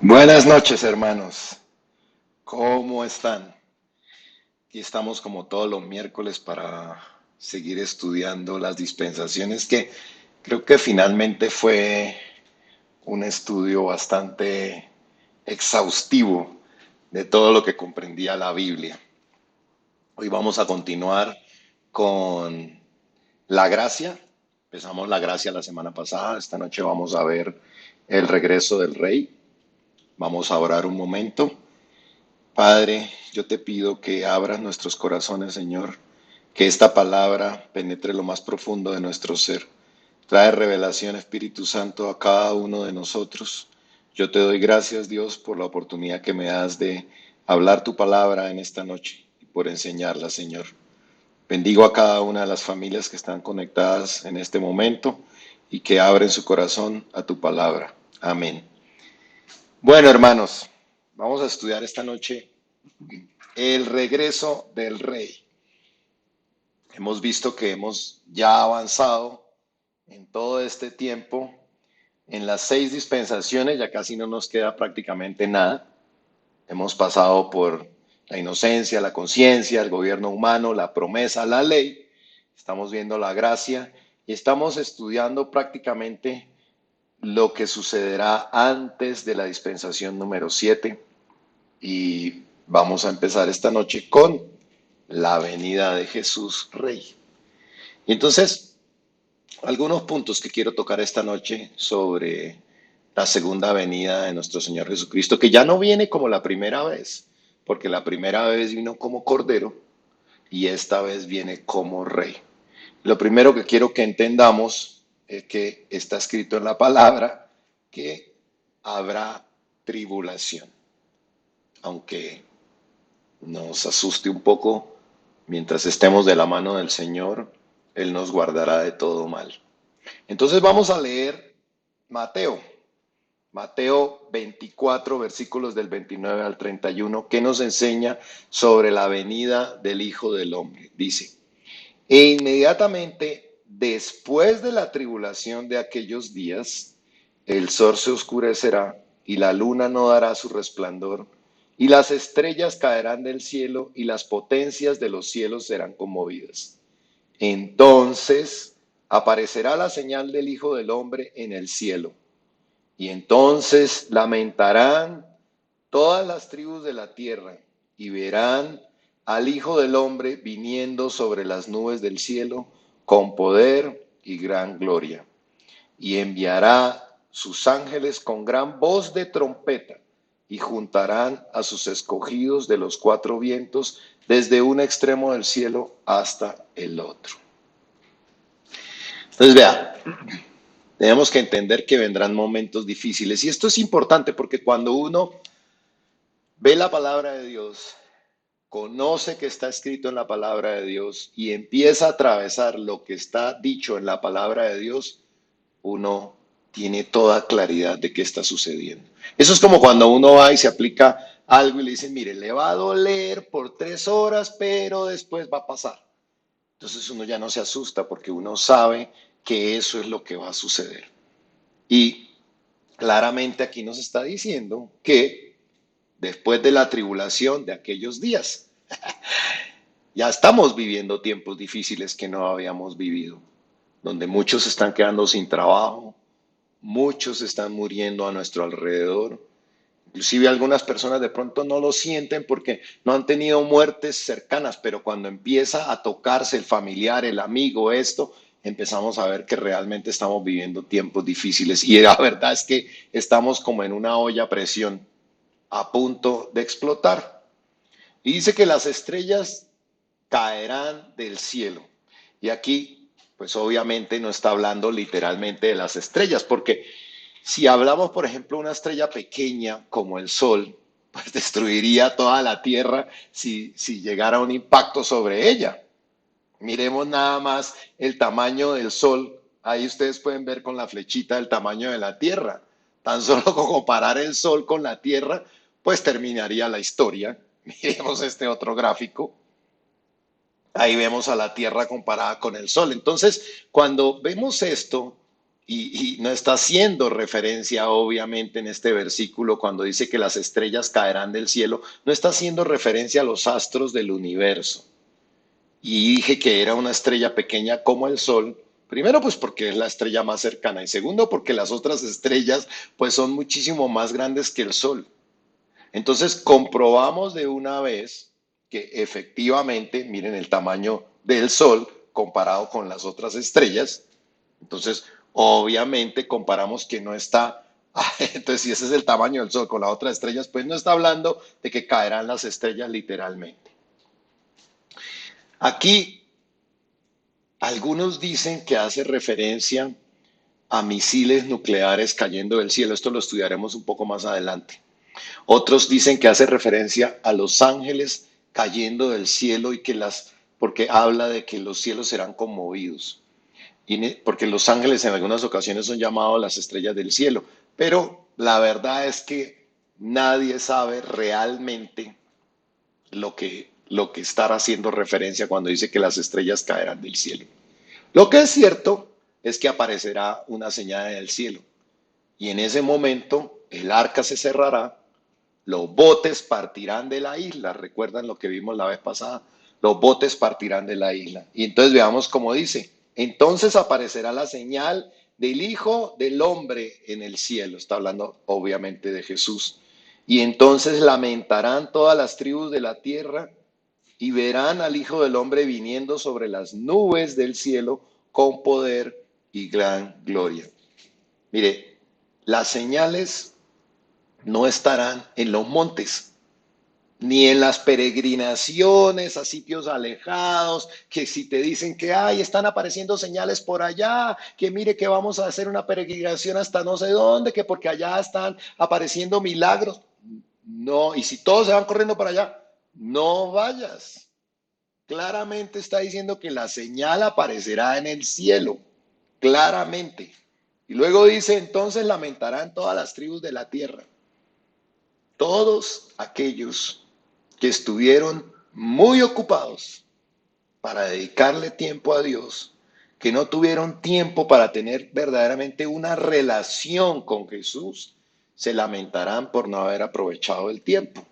Buenas noches, hermanos. ¿Cómo están? Aquí estamos como todos los miércoles para seguir estudiando las dispensaciones, que creo que finalmente fue un estudio bastante exhaustivo de todo lo que comprendía la Biblia. Hoy vamos a continuar con la gracia. Empezamos la gracia la semana pasada. Esta noche vamos a ver el regreso del rey. Vamos a orar un momento. Padre, yo te pido que abras nuestros corazones, Señor, que esta palabra penetre lo más profundo de nuestro ser. Trae revelación, Espíritu Santo, a cada uno de nosotros. Yo te doy gracias, Dios, por la oportunidad que me das de hablar tu palabra en esta noche y por enseñarla, Señor. Bendigo a cada una de las familias que están conectadas en este momento y que abren su corazón a tu palabra. Amén. Bueno, hermanos, vamos a estudiar esta noche el regreso del rey. Hemos visto que hemos ya avanzado en todo este tiempo en las 6 dispensaciones, ya casi no nos queda prácticamente nada. Hemos pasado por la inocencia, la conciencia, el gobierno humano, la promesa, la ley. Estamos viendo la gracia y estamos estudiando prácticamente lo que sucederá antes de la dispensación número 7. Y vamos a empezar esta noche con la venida de Jesús Rey. Y entonces, algunos puntos que quiero tocar esta noche sobre la segunda venida de nuestro Señor Jesucristo, que ya no viene como la primera vez, porque la primera vez vino como Cordero y esta vez viene como Rey. Lo primero que quiero que entendamos es que está escrito en la palabra que habrá tribulación, aunque nos asuste un poco, mientras estemos de la mano del Señor, Él nos guardará de todo mal. Entonces vamos a leer Mateo, Mateo 24, versículos del 29 al 31, que nos enseña sobre la venida del Hijo del Hombre. Dice, e inmediatamente después de la tribulación de aquellos días, el sol se oscurecerá y la luna no dará su resplandor, y las estrellas caerán del cielo y las potencias de los cielos serán conmovidas. Entonces aparecerá la señal del Hijo del Hombre en el cielo, y entonces lamentarán todas las tribus de la tierra y verán al Hijo del Hombre viniendo sobre las nubes del cielo con poder y gran gloria. Y enviará sus ángeles con gran voz de trompeta y juntarán a sus escogidos de los 4 vientos desde un extremo del cielo hasta el otro. Entonces, vea, tenemos que entender que vendrán momentos difíciles. Y esto es importante porque cuando uno ve la palabra de Dios, conoce que está escrito en la palabra de Dios y empieza a atravesar lo que está dicho en la palabra de Dios, uno tiene toda claridad de qué está sucediendo. Eso es como cuando uno va y se aplica algo y le dicen, mire, le va a doler por 3 horas, pero después va a pasar. Entonces uno ya no se asusta porque uno sabe que eso es lo que va a suceder. Y claramente aquí nos está diciendo que después de la tribulación de aquellos días, ya estamos viviendo tiempos difíciles que no habíamos vivido, donde muchos están quedando sin trabajo, muchos están muriendo a nuestro alrededor. Inclusive algunas personas de pronto no lo sienten porque no han tenido muertes cercanas, pero cuando empieza a tocarse el familiar, el amigo, esto, empezamos a ver que realmente estamos viviendo tiempos difíciles. Y la verdad es que estamos como en una olla a presión, a punto de explotar. Y dice que las estrellas caerán del cielo. Y aquí, pues obviamente no está hablando literalmente de las estrellas, porque si hablamos, por ejemplo, de una estrella pequeña como el Sol, pues destruiría toda la Tierra si llegara un impacto sobre ella. Miremos nada más el tamaño del Sol. Ahí ustedes pueden ver con la flechita el tamaño de la Tierra. Tan solo con comparar el Sol con la Tierra, pues terminaría la historia. Miremos este otro gráfico. Ahí vemos a la Tierra comparada con el Sol. Entonces, cuando vemos esto y no está haciendo referencia, obviamente, en este versículo, cuando dice que las estrellas caerán del cielo, no está haciendo referencia a los astros del universo. Y dije que era una estrella pequeña como el Sol, primero pues porque es la estrella más cercana y segundo porque las otras estrellas pues son muchísimo más grandes que el Sol. Entonces comprobamos de una vez que efectivamente, miren el tamaño del Sol comparado con las otras estrellas. Entonces, obviamente comparamos que no está, entonces si ese es el tamaño del Sol con las otras estrellas, pues no está hablando de que caerán las estrellas literalmente. Aquí algunos dicen que hace referencia a misiles nucleares cayendo del cielo. Esto lo estudiaremos un poco más adelante. Otros dicen que hace referencia a los ángeles cayendo del cielo y que porque habla de que los cielos serán conmovidos. Porque los ángeles en algunas ocasiones son llamados las estrellas del cielo. Pero la verdad es que nadie sabe realmente lo que estará haciendo referencia cuando dice que las estrellas caerán del cielo. Lo que es cierto es que aparecerá una señal en el cielo y en ese momento el arca se cerrará, los botes partirán de la isla, recuerdan lo que vimos la vez pasada, los botes partirán de la isla. Y entonces veamos cómo dice, entonces aparecerá la señal del Hijo del Hombre en el cielo, está hablando obviamente de Jesús. Y entonces lamentarán todas las tribus de la tierra y verán al Hijo del Hombre viniendo sobre las nubes del cielo con poder y gran gloria. Mire, las señales no estarán en los montes, ni en las peregrinaciones a sitios alejados, que si te dicen que ay, están apareciendo señales por allá, que mire que vamos a hacer una peregrinación hasta no sé dónde, que porque allá están apareciendo milagros. No, y si todos se van corriendo para allá, no vayas. Claramente está diciendo que la señal aparecerá en el cielo, claramente. Y luego dice, entonces lamentarán todas las tribus de la tierra. Todos aquellos que estuvieron muy ocupados para dedicarle tiempo a Dios, que no tuvieron tiempo para tener verdaderamente una relación con Jesús, se lamentarán por no haber aprovechado el tiempo.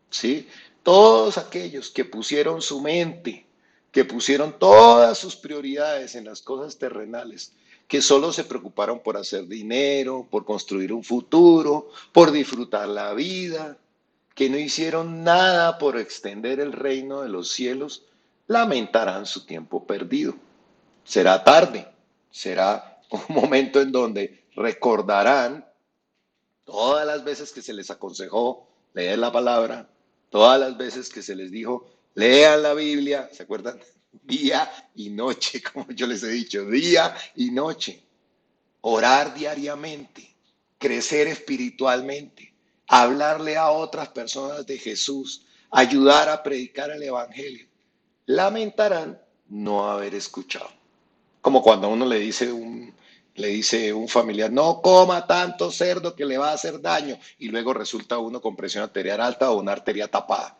¿Sí? Todos aquellos que pusieron su mente, que pusieron todas sus prioridades en las cosas terrenales, que solo se preocuparon por hacer dinero, por construir un futuro, por disfrutar la vida, que no hicieron nada por extender el reino de los cielos, lamentarán su tiempo perdido. Será tarde, será un momento en donde recordarán todas las veces que se les aconsejó leer la palabra, todas las veces que se les dijo, lean la Biblia, ¿se acuerdan? Día y noche, como yo les he dicho, día y noche. Orar diariamente, crecer espiritualmente, hablarle a otras personas de Jesús, ayudar a predicar el Evangelio. Lamentarán no haber escuchado. Como cuando uno le dice un familiar, no coma tanto cerdo que le va a hacer daño, y luego resulta uno con presión arterial alta o una arteria tapada.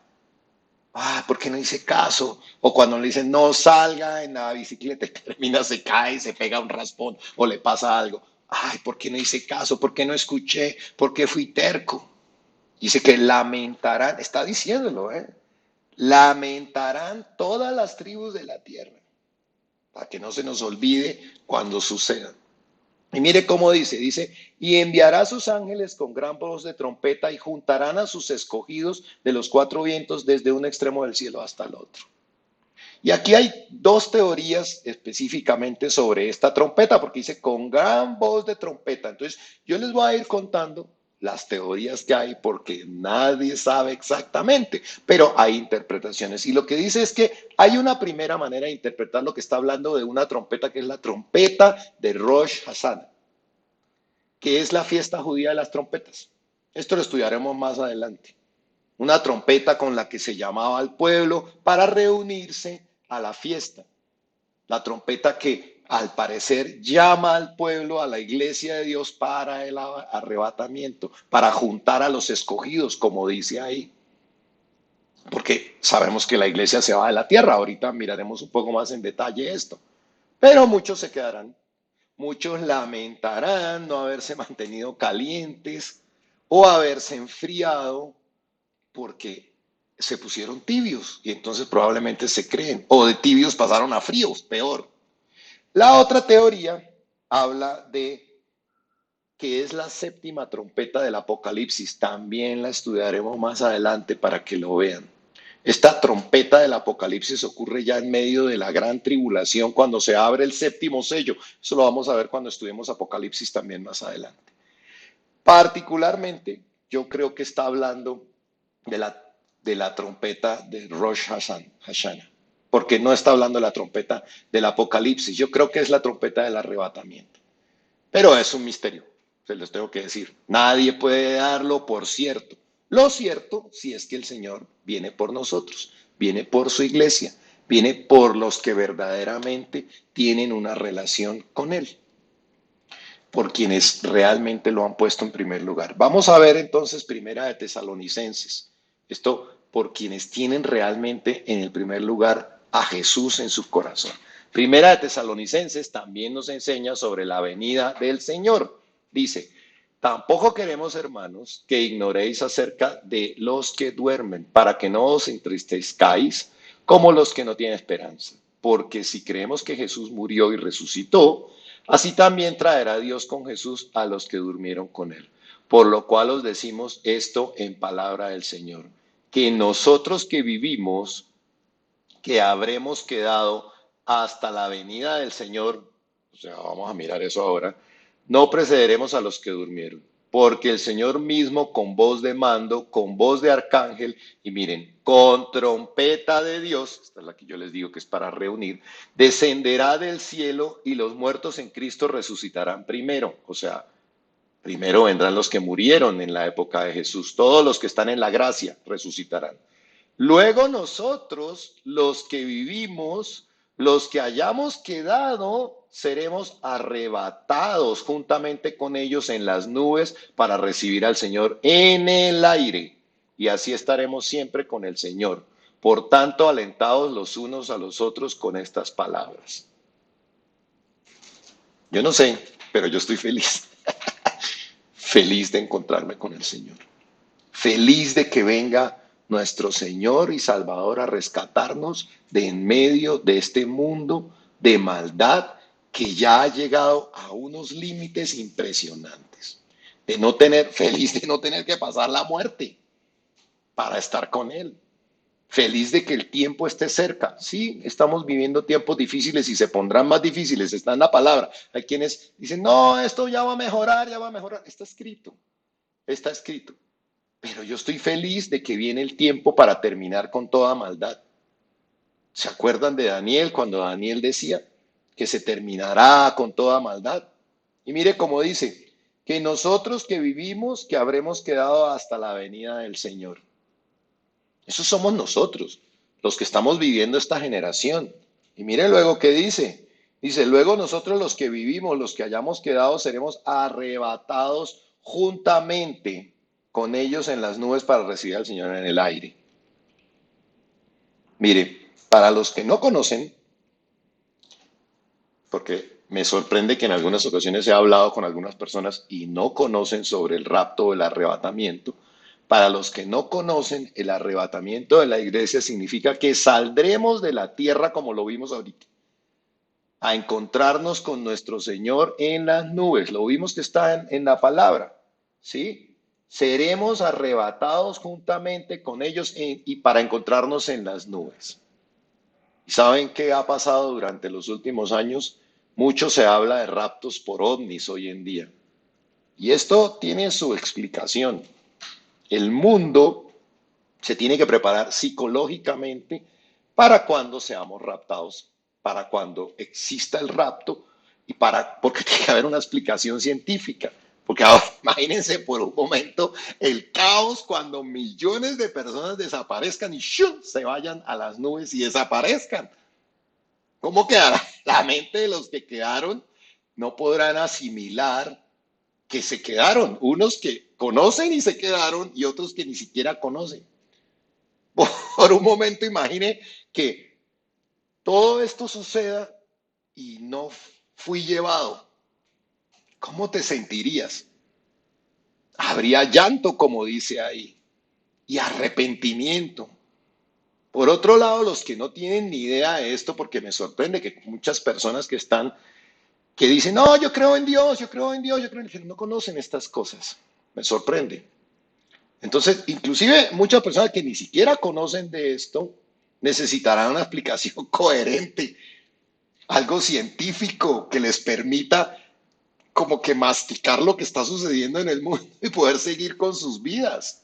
Ah, ¿por qué no hice caso? O cuando le dicen, no salga en la bicicleta y termina, se cae, se pega un raspón o le pasa algo. Ay, ¿por qué no hice caso? ¿Por qué no escuché? ¿Por qué fui terco? Dice que lamentarán, está diciéndolo, ¿eh? Lamentarán todas las tribus de la tierra, para que no se nos olvide cuando suceda. Y mire cómo dice, y enviará a sus ángeles con gran voz de trompeta y juntarán a sus escogidos de los cuatro vientos desde un extremo del cielo hasta el otro. Y aquí hay dos teorías específicamente sobre esta trompeta, porque dice con gran voz de trompeta. Entonces, yo les voy a ir contando las teorías que hay porque nadie sabe exactamente, pero hay interpretaciones. Y lo que dice es que hay una primera manera de interpretar lo que está hablando de una trompeta, que es la trompeta de Rosh Hashanah, que es la fiesta judía de las trompetas. Esto lo estudiaremos más adelante. Una trompeta con la que se llamaba al pueblo para reunirse a la fiesta. La trompeta que al parecer llama al pueblo, a la iglesia de Dios para el arrebatamiento, para juntar a los escogidos, como dice ahí. Porque sabemos que la iglesia se va de la tierra. Ahorita miraremos un poco más en detalle esto. Pero muchos se quedarán. Muchos lamentarán no haberse mantenido calientes o haberse enfriado porque se pusieron tibios y entonces probablemente se creen, o de tibios pasaron a fríos, peor. La otra teoría habla de que es la séptima trompeta del Apocalipsis. También la estudiaremos más adelante para que lo vean. Esta trompeta del Apocalipsis ocurre ya en medio de la gran tribulación, cuando se abre el séptimo sello. Eso lo vamos a ver cuando estudiemos Apocalipsis también más adelante. Particularmente, yo creo que está hablando de la trompeta de Rosh Hashanah, porque no está hablando de la trompeta del Apocalipsis. Yo creo que es la trompeta del arrebatamiento. Pero es un misterio, se los tengo que decir. Nadie puede darlo por cierto. Lo cierto, si es que el Señor viene por nosotros, viene por su iglesia, viene por los que verdaderamente tienen una relación con Él, por quienes realmente lo han puesto en primer lugar. Vamos a ver entonces Primera de Tesalonicenses. Esto por quienes tienen realmente en el primer lugar a Jesús en su corazón. Primera de Tesalonicenses también nos enseña sobre la venida del Señor. Dice, tampoco queremos, hermanos, que ignoréis acerca de los que duermen, para que no os entristezcáis como los que no tienen esperanza. Porque si creemos que Jesús murió y resucitó, así también traerá Dios con Jesús a los que durmieron con él. Por lo cual os decimos esto en palabra del Señor, que nosotros que vivimos, que habremos quedado hasta la venida del Señor, o sea, vamos a mirar eso ahora, no precederemos a los que durmieron, porque el Señor mismo con voz de mando, con voz de arcángel, y miren, con trompeta de Dios, esta es la que yo les digo que es para reunir, descenderá del cielo y los muertos en Cristo resucitarán primero, o sea, primero vendrán los que murieron en la época de Jesús, todos los que están en la gracia resucitarán. Luego nosotros, los que vivimos, los que hayamos quedado, seremos arrebatados juntamente con ellos en las nubes para recibir al Señor en el aire. Y así estaremos siempre con el Señor. Por tanto, alentados los unos a los otros con estas palabras. Yo no sé, pero yo estoy feliz. Feliz de encontrarme con el Señor. Feliz de que venga nuestro Señor y Salvador a rescatarnos de en medio de este mundo de maldad que ya ha llegado a unos límites impresionantes. De no tener, feliz de no tener que pasar la muerte para estar con Él. Feliz de que el tiempo esté cerca. Sí, estamos viviendo tiempos difíciles y se pondrán más difíciles, está en la palabra. Hay quienes dicen, no, esto ya va a mejorar, ya va a mejorar. Está escrito, está escrito. Pero yo estoy feliz de que viene el tiempo para terminar con toda maldad. ¿Se acuerdan de Daniel cuando Daniel decía que se terminará con toda maldad? Y mire cómo dice, que nosotros que vivimos, que habremos quedado hasta la venida del Señor. Esos somos nosotros, los que estamos viviendo esta generación. Y mire luego qué dice. Dice, luego nosotros los que vivimos, los que hayamos quedado, seremos arrebatados juntamente con ellos en las nubes para recibir al Señor en el aire. Mire, para los que no conocen, porque me sorprende que en algunas ocasiones he hablado con algunas personas y no conocen sobre el rapto o el arrebatamiento. Para los que no conocen, el arrebatamiento de la iglesia significa que saldremos de la tierra como lo vimos ahorita, a encontrarnos con nuestro Señor en las nubes. Lo vimos que está en la palabra, ¿sí? Seremos arrebatados juntamente con ellos y para encontrarnos en las nubes. ¿Y saben qué ha pasado durante los últimos años? Mucho se habla de raptos por ovnis hoy en día. Y esto tiene su explicación. El mundo se tiene que preparar psicológicamente para cuando seamos raptados, para cuando exista el rapto y porque tiene que haber una explicación científica. Porque ahora imagínense por un momento el caos cuando millones de personas desaparezcan y ¡shum! Se vayan a las nubes y desaparezcan. ¿Cómo quedará la mente de los que quedaron? No podrán asimilar que se quedaron, unos que conocen y se quedaron y otros que ni siquiera conocen. Por un momento imagine que todo esto suceda y no fui llevado. ¿Cómo te sentirías? Habría llanto, como dice ahí, y arrepentimiento. Por otro lado, los que no tienen ni idea de esto, porque me sorprende que muchas personas que dicen, no, yo creo en Dios, yo creo en Dios, yo creo en Dios, no conocen estas cosas. Me sorprende. Entonces, inclusive muchas personas que ni siquiera conocen de esto necesitarán una explicación coherente, algo científico que les permita como que masticar lo que está sucediendo en el mundo y poder seguir con sus vidas.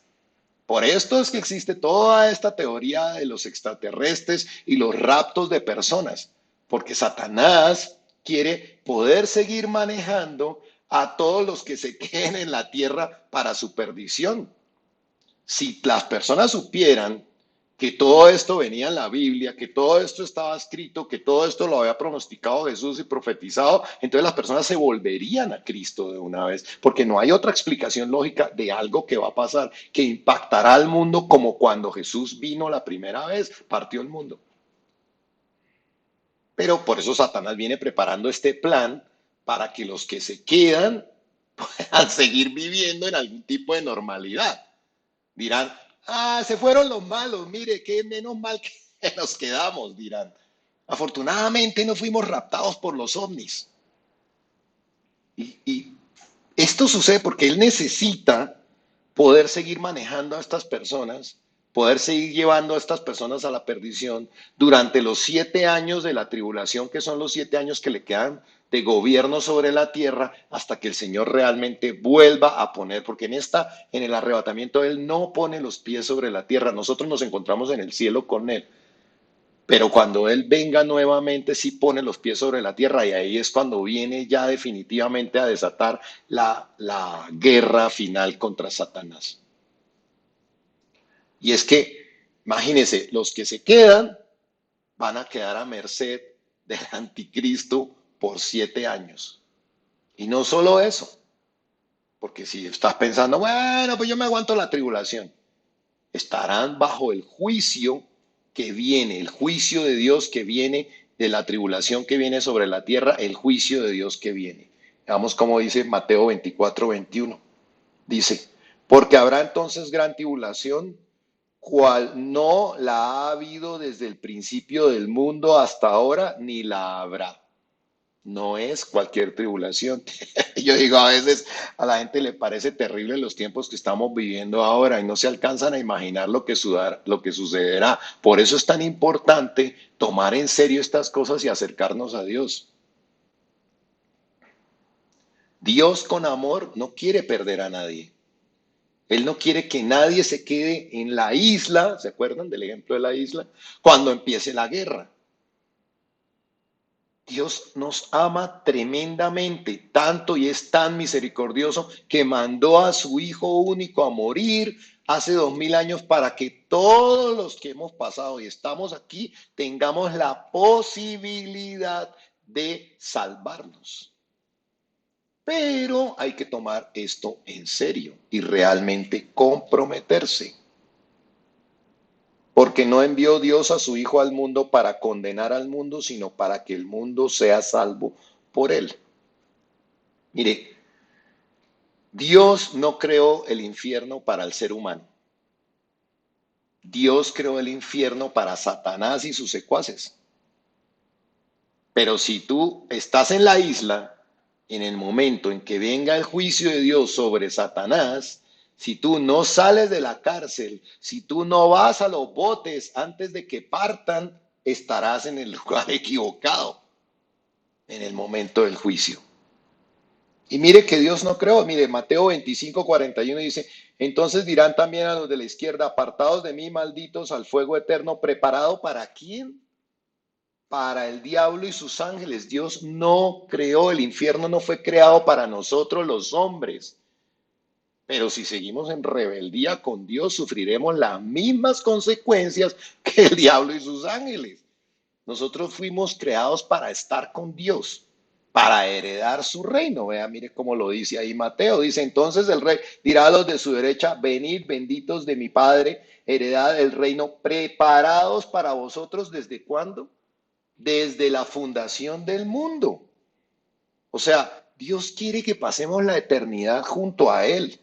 Por esto es que existe toda esta teoría de los extraterrestres y los raptos de personas, porque Satanás quiere poder seguir manejando a todos los que se queden en la tierra para su perdición. Si las personas supieran que todo esto venía en la Biblia, que todo esto estaba escrito, que todo esto lo había pronosticado Jesús y profetizado, entonces las personas se volverían a Cristo de una vez, porque no hay otra explicación lógica de algo que va a pasar, que impactará al mundo como cuando Jesús vino la primera vez, partió el mundo. Pero por eso Satanás viene preparando este plan para que los que se quedan puedan seguir viviendo en algún tipo de normalidad. Dirán, se fueron los malos, mire, qué menos mal que nos quedamos, dirán. Afortunadamente no fuimos raptados por los ovnis. Y esto sucede porque él necesita poder seguir manejando a estas personas, poder seguir llevando a estas personas a la perdición durante los 7 años de la tribulación, que son los 7 años que le quedan de gobierno sobre la tierra, hasta que el Señor realmente vuelva a poner, porque en el arrebatamiento, Él no pone los pies sobre la tierra, nosotros nos encontramos en el cielo con Él. Pero cuando Él venga nuevamente, sí pone los pies sobre la tierra y ahí es cuando viene ya definitivamente a desatar la guerra final contra Satanás. Y es que, imagínense, los que se quedan van a quedar a merced del anticristo por 7 años. Y no solo eso, porque si estás pensando, bueno, pues yo me aguanto la tribulación, estarán bajo el juicio que viene, el juicio de Dios que viene, de la tribulación que viene sobre la tierra, el juicio de Dios que viene. Veamos cómo dice Mateo 24:21. Dice, porque habrá entonces gran tribulación, cual no la ha habido desde el principio del mundo hasta ahora, ni la habrá. No es cualquier tribulación. Yo digo, a veces a la gente le parece terrible los tiempos que estamos viviendo ahora y no se alcanzan a imaginar lo que sucederá. Por eso es tan importante tomar en serio estas cosas y acercarnos a Dios. Dios con amor no quiere perder a nadie. Él no quiere que nadie se quede en la isla, ¿se acuerdan del ejemplo de la isla? Cuando empiece la guerra. Dios nos ama tremendamente, tanto y es tan misericordioso que mandó a su Hijo único a morir hace 2000 años para que todos los que hemos pasado y estamos aquí tengamos la posibilidad de salvarnos. Pero hay que tomar esto en serio y realmente comprometerse. Porque no envió Dios a su Hijo al mundo para condenar al mundo, sino para que el mundo sea salvo por él. Mire, Dios no creó el infierno para el ser humano. Dios creó el infierno para Satanás y sus secuaces. Pero si tú estás en la isla, en el momento en que venga el juicio de Dios sobre Satanás, si tú no sales de la cárcel, si tú no vas a los botes antes de que partan, estarás en el lugar equivocado en el momento del juicio. Y mire que Dios no creó, mire, Mateo 25:41 dice, entonces dirán también a los de la izquierda, apartados de mí, malditos, al fuego eterno, preparado para quién, para el diablo y sus ángeles. Dios no creó, el infierno no fue creado para nosotros los hombres. Pero si seguimos en rebeldía con Dios, sufriremos las mismas consecuencias que el diablo y sus ángeles. Nosotros fuimos creados para estar con Dios, para heredar su reino. Vea, mire cómo lo dice ahí Mateo. Dice, entonces el rey dirá a los de su derecha, venid benditos de mi Padre, heredad del reino, preparados para vosotros desde cuándo, desde la fundación del mundo. O sea, Dios quiere que pasemos la eternidad junto a Él.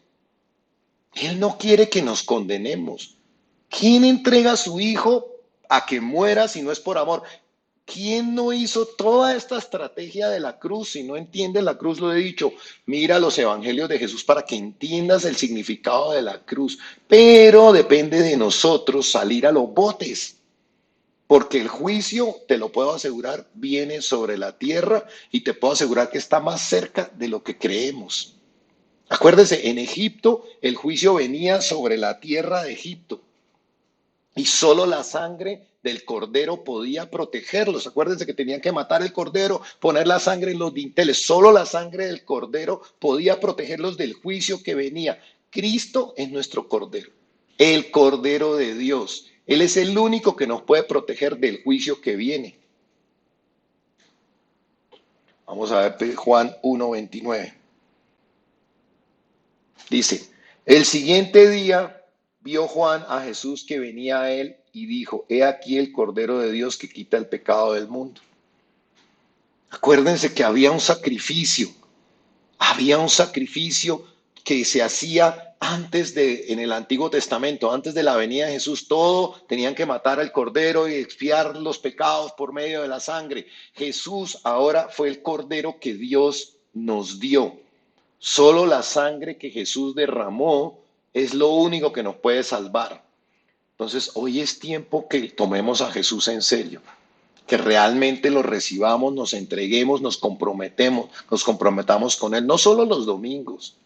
Él no quiere que nos condenemos. ¿Quién entrega a su hijo a que muera si no es por amor? ¿Quién no hizo toda esta estrategia de la cruz? Si no entiendes la cruz, lo he dicho, mira los evangelios de Jesús para que entiendas el significado de la cruz. Pero depende de nosotros salir a los botes, porque el juicio, te lo puedo asegurar, viene sobre la tierra y te puedo asegurar que está más cerca de lo que creemos. Acuérdese, en Egipto el juicio venía sobre la tierra de Egipto. Y solo la sangre del cordero podía protegerlos. Acuérdense que tenían que matar el cordero, poner la sangre en los dinteles. Solo la sangre del cordero podía protegerlos del juicio que venía. Cristo es nuestro cordero, el cordero de Dios. Él es el único que nos puede proteger del juicio que viene. Vamos a ver Juan 1:29. Dice, el siguiente día vio Juan a Jesús que venía a él y dijo, he aquí el Cordero de Dios que quita el pecado del mundo. Acuérdense que había un sacrificio que se hacía en el Antiguo Testamento, antes de la venida de Jesús, todo tenían que matar al Cordero y expiar los pecados por medio de la sangre. Jesús ahora fue el Cordero que Dios nos dio. Solo la sangre que Jesús derramó es lo único que nos puede salvar. Entonces, hoy es tiempo que tomemos a Jesús en serio, que realmente lo recibamos, nos entreguemos, nos comprometamos con Él, no solo los domingos.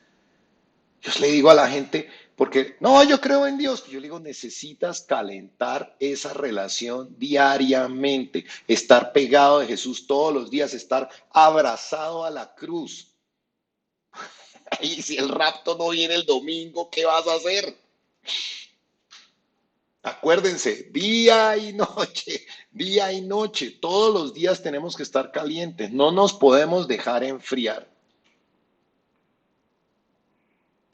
Yo le digo a la gente, porque no, yo creo en Dios, yo le digo, necesitas calentar esa relación diariamente, estar pegado de Jesús todos los días, estar abrazado a la cruz. Y si el rapto no viene el domingo, ¿qué vas a hacer? Acuérdense, día y noche, todos los días tenemos que estar calientes, no nos podemos dejar enfriar.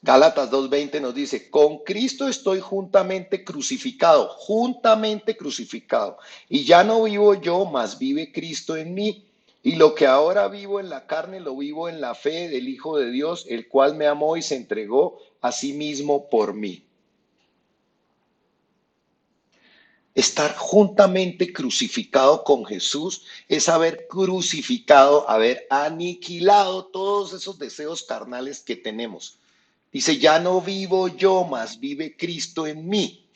Gálatas 2:20 nos dice, con Cristo estoy juntamente crucificado, y ya no vivo yo, mas vive Cristo en mí. Y lo que ahora vivo en la carne, lo vivo en la fe del Hijo de Dios, el cual me amó y se entregó a sí mismo por mí. Estar juntamente crucificado con Jesús es haber crucificado, haber aniquilado todos esos deseos carnales que tenemos. Dice, ya no vivo yo, mas vive Cristo en mí.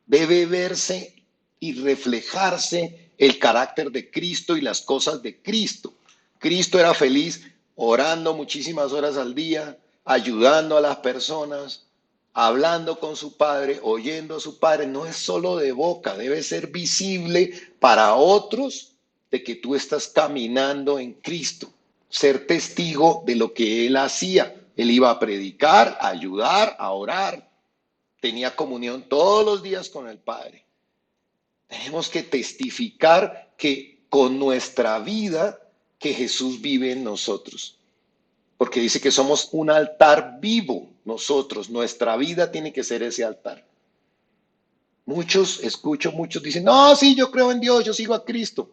Debe verse y reflejarse el carácter de Cristo y las cosas de Cristo. Cristo era feliz orando muchísimas horas al día, ayudando a las personas, hablando con su Padre, oyendo a su Padre. No es solo de boca, debe ser visible para otros de que tú estás caminando en Cristo. Ser testigo de lo que Él hacía. Él iba a predicar, a ayudar, a orar. Tenía comunión todos los días con el Padre. Tenemos que testificar que con nuestra vida que Jesús vive en nosotros. Porque dice que somos un altar vivo nosotros. Nuestra vida tiene que ser ese altar. Muchos dicen, no, sí, yo creo en Dios, yo sigo a Cristo.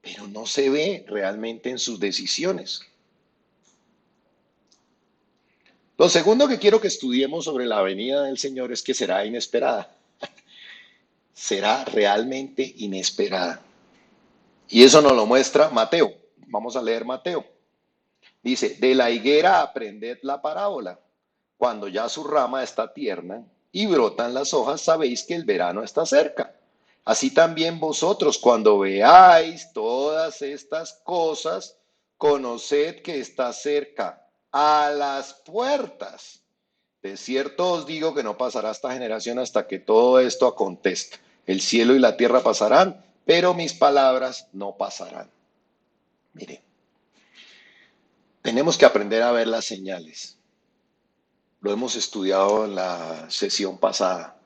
Pero no se ve realmente en sus decisiones. Lo segundo que quiero que estudiemos sobre la venida del Señor es que será inesperada. Será realmente inesperada. Y eso nos lo muestra Mateo. Vamos a leer Mateo. Dice, de la higuera aprended la parábola. Cuando ya su rama está tierna y brotan las hojas, sabéis que el verano está cerca. Así también vosotros, cuando veáis todas estas cosas, conoced que está cerca, a las puertas. De cierto os digo que no pasará esta generación hasta que todo esto acontezca. El cielo y la tierra pasarán, pero mis palabras no pasarán. Miren, tenemos que aprender a ver las señales. Lo hemos estudiado en la sesión pasada.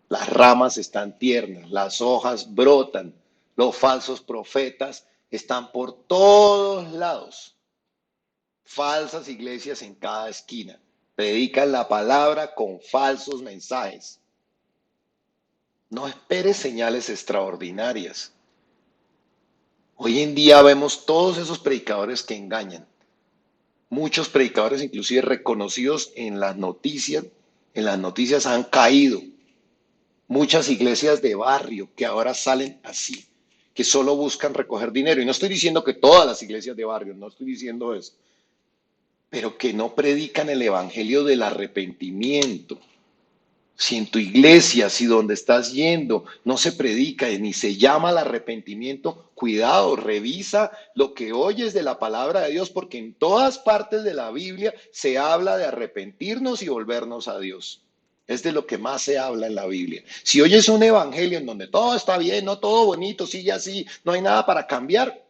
Las ramas están tiernas, las hojas brotan, los falsos profetas están por todos lados. Falsas iglesias en cada esquina. Predican la palabra con falsos mensajes. No esperes señales extraordinarias. Hoy en día vemos todos esos predicadores que engañan. Muchos predicadores, inclusive reconocidos en las noticias han caído. Muchas iglesias de barrio que ahora salen así, que solo buscan recoger dinero. Y no estoy diciendo que todas las iglesias de barrio, no estoy diciendo eso, pero que no predican el evangelio del arrepentimiento. Si en tu iglesia, si donde estás yendo, no se predica ni se llama al arrepentimiento, cuidado, revisa lo que oyes de la palabra de Dios, porque en todas partes de la Biblia se habla de arrepentirnos y volvernos a Dios. Es de lo que más se habla en la Biblia. Si oyes un evangelio en donde todo está bien, no todo bonito, sigue así, no hay nada para cambiar,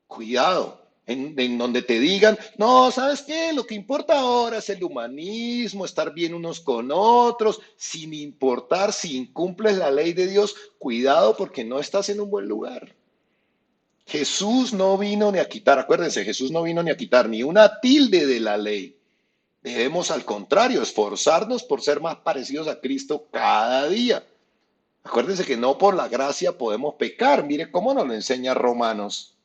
cuidado, en donde te digan, no, ¿sabes qué? Lo que importa ahora es el humanismo, estar bien unos con otros, sin importar si incumples la ley de Dios, cuidado porque no estás en un buen lugar. Jesús no vino ni a quitar, acuérdense, Jesús no vino ni a quitar ni una tilde de la ley. Debemos al contrario esforzarnos por ser más parecidos a Cristo cada día. Acuérdense que no por la gracia podemos pecar. Mire cómo nos lo enseña Romanos.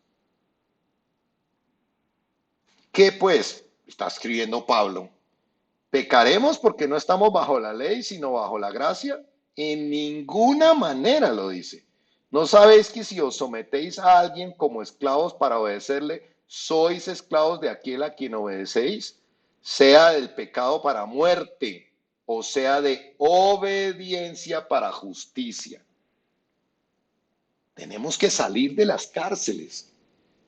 ¿Qué pues? Está escribiendo Pablo. ¿Pecaremos porque no estamos bajo la ley, sino bajo la gracia? En ninguna manera lo dice. ¿No sabéis que si os sometéis a alguien como esclavos para obedecerle, sois esclavos de aquel a quien obedecéis? Sea del pecado para muerte, o sea de obediencia para justicia. Tenemos que salir de las cárceles.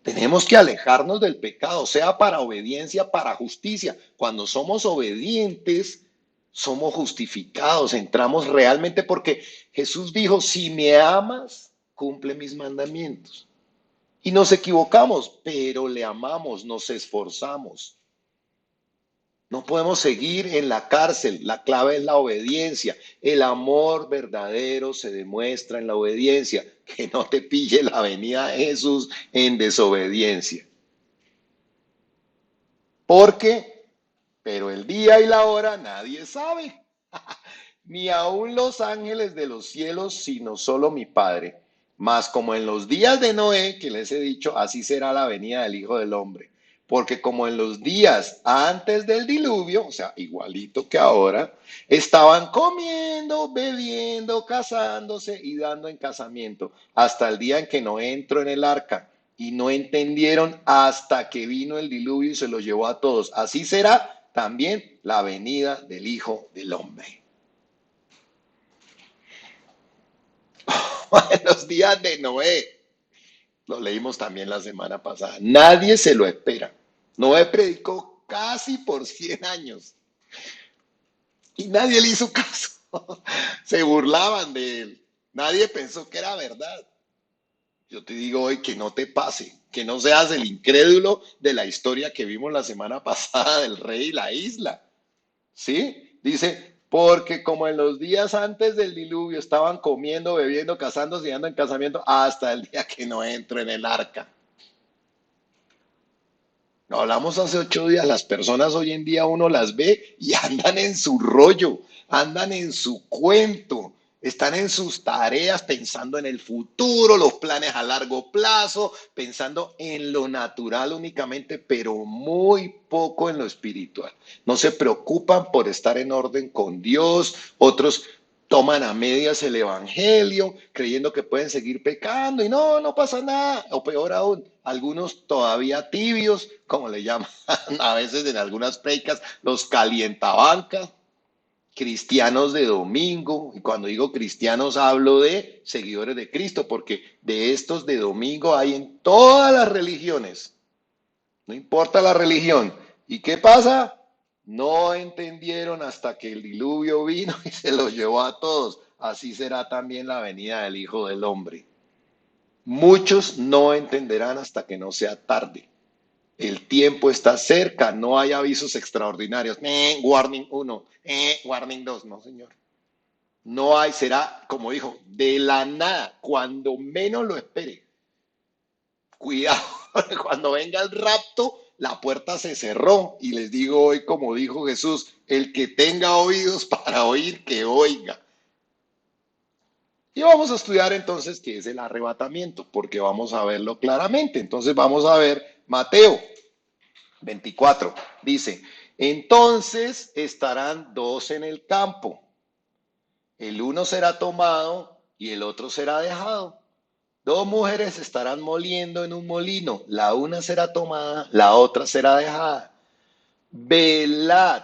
Tenemos que alejarnos del pecado, sea para obediencia, para justicia. Cuando somos obedientes, somos justificados, entramos realmente porque Jesús dijo, si me amas, cumple mis mandamientos. Y nos equivocamos, pero le amamos, nos esforzamos. No podemos seguir en la cárcel, la clave es la obediencia. El amor verdadero se demuestra en la obediencia. Que no te pille la venida de Jesús en desobediencia. Porque, pero el día y la hora nadie sabe, ni aun los ángeles de los cielos, sino solo mi Padre. Mas como en los días de Noé, que les he dicho, así será la venida del Hijo del Hombre. Porque como en los días antes del diluvio, o sea, igualito que ahora, estaban comiendo, bebiendo, casándose y dando en casamiento, hasta el día en que Noé entró en el arca. Y no entendieron hasta que vino el diluvio y se los llevó a todos. Así será también la venida del Hijo del Hombre. En los días de Noé, lo leímos también la semana pasada, nadie se lo espera. Noé predicó casi por 100 años y nadie le hizo caso. Se burlaban de él. Nadie pensó que era verdad. Yo te digo hoy que no te pase, que no seas el incrédulo de la historia que vimos la semana pasada del rey y la isla. ¿Sí? Dice, porque como en los días antes del diluvio estaban comiendo, bebiendo, casándose y dando en casamiento hasta el día que no entro en el arca. Lo hablamos hace 8 días, las personas hoy en día uno las ve y andan en su rollo, andan en su cuento, están en sus tareas pensando en el futuro, los planes a largo plazo, pensando en lo natural únicamente, pero muy poco en lo espiritual. No se preocupan por estar en orden con Dios, otros toman a medias el evangelio, creyendo que pueden seguir pecando y no, no pasa nada. O peor aún, algunos todavía tibios, como le llaman a veces en algunas predicas, los calientabancas, cristianos de domingo. Y cuando digo cristianos hablo de seguidores de Cristo, porque de estos de domingo hay en todas las religiones. No importa la religión. ¿Y qué pasa? No entendieron hasta que el diluvio vino y se los llevó a todos. Así será también la venida del Hijo del Hombre. Muchos no entenderán hasta que no sea tarde. El tiempo está cerca, no hay avisos extraordinarios. Warning 1, warning 2, no señor. No hay, será, como dijo, de la nada, cuando menos lo espere. Cuidado, cuando venga el rapto, la puerta se cerró. Y les digo hoy, como dijo Jesús, el que tenga oídos para oír, que oiga. Y vamos a estudiar entonces qué es el arrebatamiento, porque vamos a verlo claramente. Entonces vamos a ver Mateo. 24 dice, entonces estarán dos en el campo, el uno será tomado y el otro será dejado. Dos mujeres estarán moliendo en un molino, la una será tomada, la otra será dejada. Velad,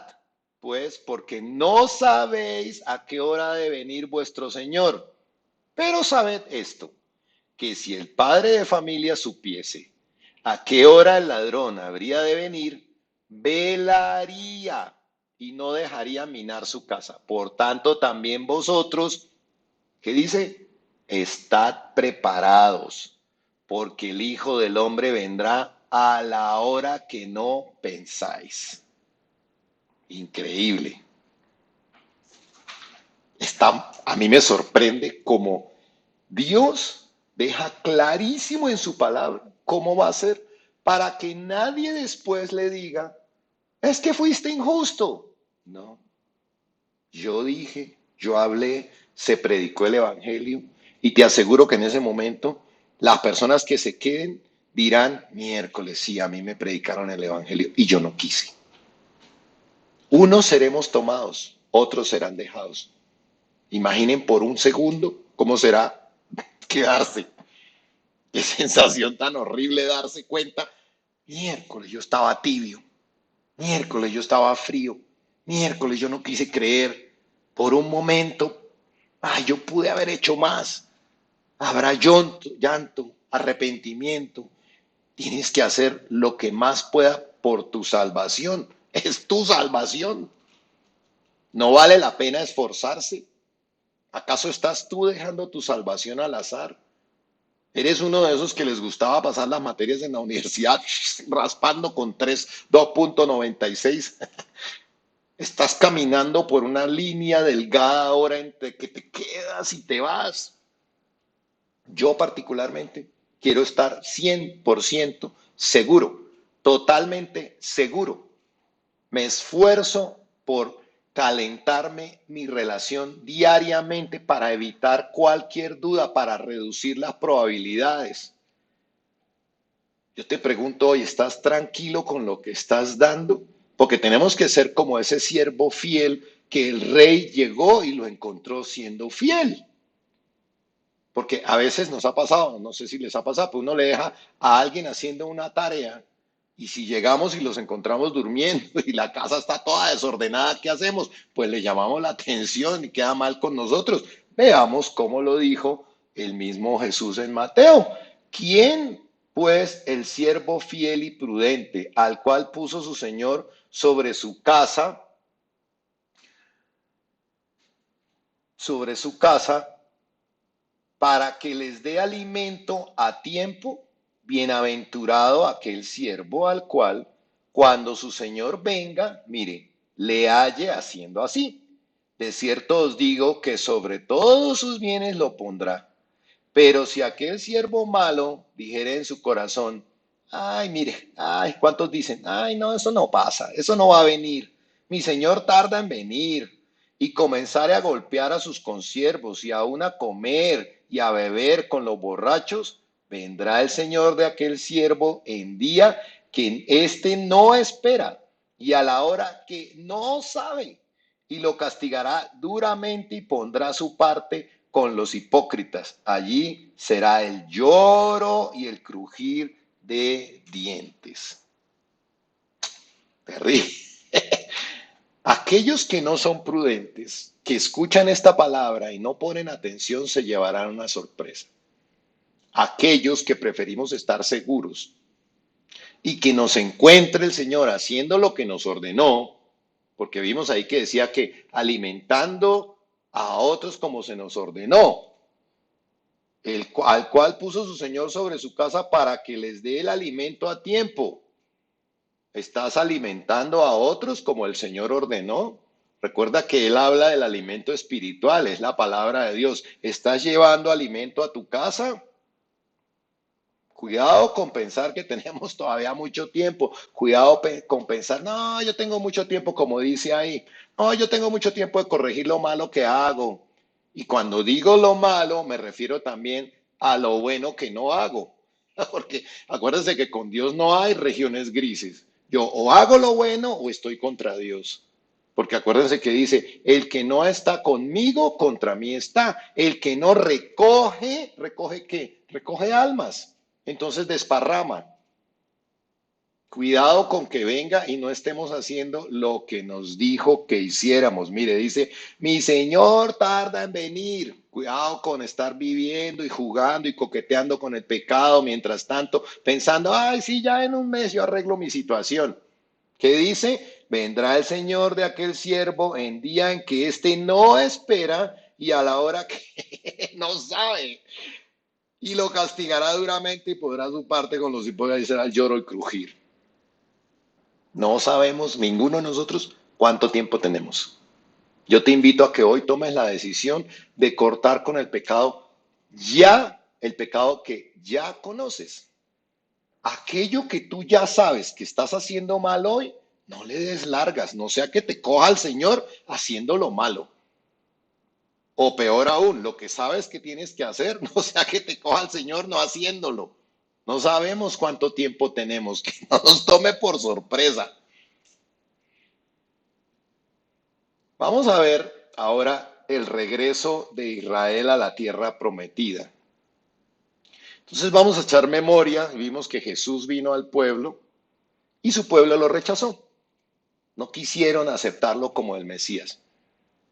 pues, porque no sabéis a qué hora ha de venir vuestro Señor. Pero sabed esto, que si el padre de familia supiese a qué hora el ladrón habría de venir, velaría y no dejaría minar su casa. Por tanto, también vosotros, ¿qué dice? Estad preparados, porque el Hijo del Hombre vendrá a la hora que no pensáis. Increíble. A mí me sorprende cómo Dios deja clarísimo en su palabra cómo va a ser para que nadie después le diga, es que fuiste injusto. No, yo dije, yo hablé, se predicó el Evangelio y te aseguro que en ese momento las personas que se queden dirán, miércoles, sí, a mí me predicaron el Evangelio y yo no quise. Unos seremos tomados, otros serán dejados. Imaginen por un segundo cómo será quedarse. Qué sensación tan horrible darse cuenta. Miércoles yo estaba tibio. Miércoles yo estaba frío. Miércoles yo no quise creer. Por un momento, ay, yo pude haber hecho más. Habrá llanto, arrepentimiento. Tienes que hacer lo que más pueda por tu salvación. Es tu salvación. No vale la pena esforzarse. ¿Acaso estás tú dejando tu salvación al azar? ¿Eres uno de esos que les gustaba pasar las materias en la universidad raspando con 2.96? Estás caminando por una línea delgada ahora entre que te quedas y te vas. Yo particularmente quiero estar 100% seguro, totalmente seguro. Me esfuerzo por calentarme mi relación diariamente para evitar cualquier duda, para reducir las probabilidades. Yo te pregunto hoy, ¿estás tranquilo con lo que estás dando? Porque tenemos que ser como ese siervo fiel que el rey llegó y lo encontró siendo fiel. Porque a veces nos ha pasado, no sé si les ha pasado, pues uno le deja a alguien haciendo una tarea y si llegamos y los encontramos durmiendo y la casa está toda desordenada, ¿qué hacemos? Pues le llamamos la atención y queda mal con nosotros. Veamos cómo lo dijo el mismo Jesús en Mateo. ¿Quién, pues, el siervo fiel y prudente, al cual puso su Señor sobre su casa, para que les dé alimento a tiempo? Bienaventurado aquel siervo al cual, cuando su señor venga, mire, le halle haciendo así. De cierto os digo que sobre todos sus bienes lo pondrá. Pero si aquel siervo malo dijere en su corazón, ay, mire, ay, ¿cuántos dicen? Ay, no, eso no pasa, eso no va a venir. Mi señor tarda en venir. Y comenzare a golpear a sus consiervos y aún a comer y a beber con los borrachos, vendrá el señor de aquel siervo en día que éste no espera y a la hora que no sabe, y lo castigará duramente y pondrá su parte con los hipócritas. Allí será el lloro y el crujir de dientes. Terrible. Aquellos que no son prudentes, que escuchan esta palabra y no ponen atención, se llevarán una sorpresa. Aquellos que preferimos estar seguros y que nos encuentre el Señor haciendo lo que nos ordenó, porque vimos ahí que decía que alimentando a otros como se nos ordenó, al cual puso su Señor sobre su casa para que les dé el alimento a tiempo. ¿Estás alimentando a otros como el Señor ordenó? Recuerda que Él habla del alimento espiritual, es la palabra de Dios. ¿Estás llevando alimento a tu casa? Cuidado con pensar que tenemos todavía mucho tiempo. Cuidado con pensar, no, yo tengo mucho tiempo, como dice ahí. No, yo tengo mucho tiempo de corregir lo malo que hago. Y cuando digo lo malo, me refiero también a lo bueno que no hago. Porque acuérdense que con Dios no hay regiones grises. Yo o hago lo bueno o estoy contra Dios. Porque acuérdense que dice, el que no está conmigo, contra mí está. El que no recoge, ¿recoge qué? Recoge almas. Entonces desparrama. Cuidado con que venga y no estemos haciendo lo que nos dijo que hiciéramos. Mire, dice, mi Señor tarda en venir. Cuidado con estar viviendo y jugando y coqueteando con el pecado mientras tanto, pensando, ay, sí, ya en un mes yo arreglo mi situación. ¿Qué dice? Vendrá el Señor de aquel siervo en día en que éste no espera y a la hora que no sabe. Y lo castigará duramente y podrá su parte con los hijos y será el lloro y crujir. No sabemos, ninguno de nosotros, cuánto tiempo tenemos. Yo te invito a que hoy tomes la decisión de cortar con el pecado ya, el pecado que ya conoces. Aquello que tú ya sabes que estás haciendo mal hoy, no le des largas, no sea que te coja el Señor haciendo lo malo. O peor aún, lo que sabes que tienes que hacer, no sea que te coja el Señor no haciéndolo. No sabemos cuánto tiempo tenemos, que no nos tome por sorpresa. Vamos a ver ahora el regreso de Israel a la tierra prometida. Entonces vamos a echar memoria, vimos que Jesús vino al pueblo y su pueblo lo rechazó. No quisieron aceptarlo como el Mesías.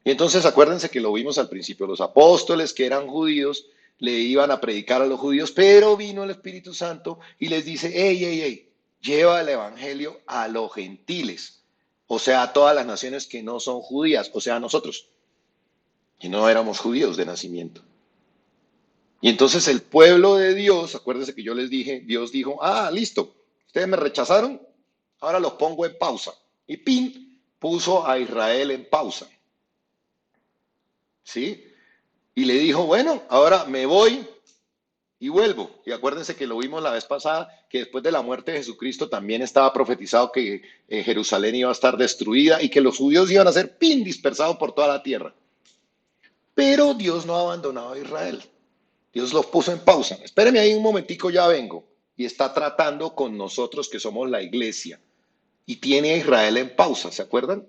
Y entonces acuérdense que lo vimos al principio, los apóstoles que eran judíos le iban a predicar a los judíos, pero vino el Espíritu Santo y les dice, hey, lleva el Evangelio a los gentiles, o sea, a todas las naciones que no son judías, o sea, a nosotros, que no éramos judíos de nacimiento. Y entonces el pueblo de Dios, acuérdense que yo les dije, Dios dijo, listo, ustedes me rechazaron, ahora los pongo en pausa. Y pin, puso a Israel en pausa. ¿Sí? Y le dijo, bueno, ahora me voy y vuelvo. Y acuérdense que lo vimos la vez pasada, que después de la muerte de Jesucristo también estaba profetizado que Jerusalén iba a estar destruida y que los judíos iban a ser pin dispersados por toda la tierra. Pero Dios no ha abandonado a Israel. Dios los puso en pausa. Espéreme ahí un momentico, ya vengo. Y está tratando con nosotros que somos la iglesia. Y tiene a Israel en pausa, ¿se acuerdan?